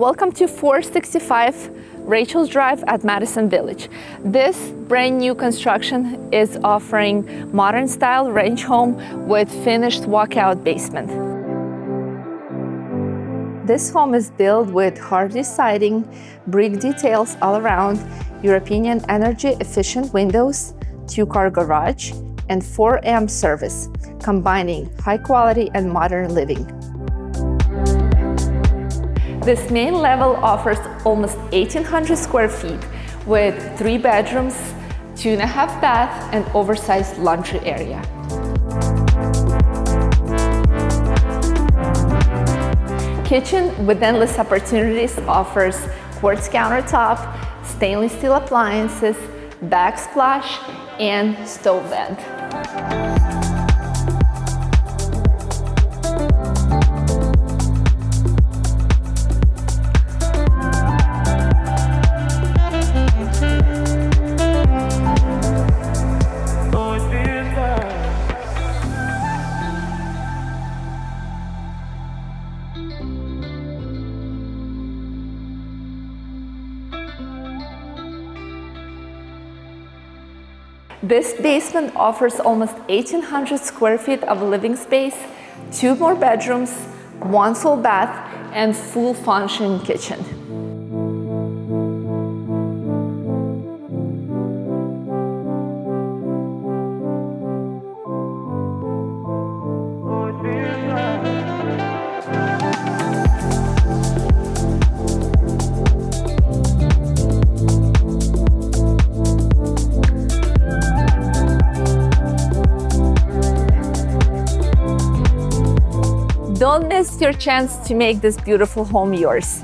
Welcome to 465 Rachel's Drive at Madison Village. This brand new construction is offering modern style ranch home with finished walkout basement. This home is built with hardy siding, brick details all around, European energy efficient windows, 2-car garage, and 4 amp service, combining high quality and modern living. This main level offers almost 1,800 square feet with 3 bedrooms, 2.5 bath, and oversized laundry area. Kitchen with endless opportunities offers quartz countertop, stainless steel appliances, backsplash, and stove vent. This basement offers almost 1,800 square feet of living space, 2 more bedrooms, 1 full bath, and full function kitchen. Don't miss your chance to make this beautiful home yours.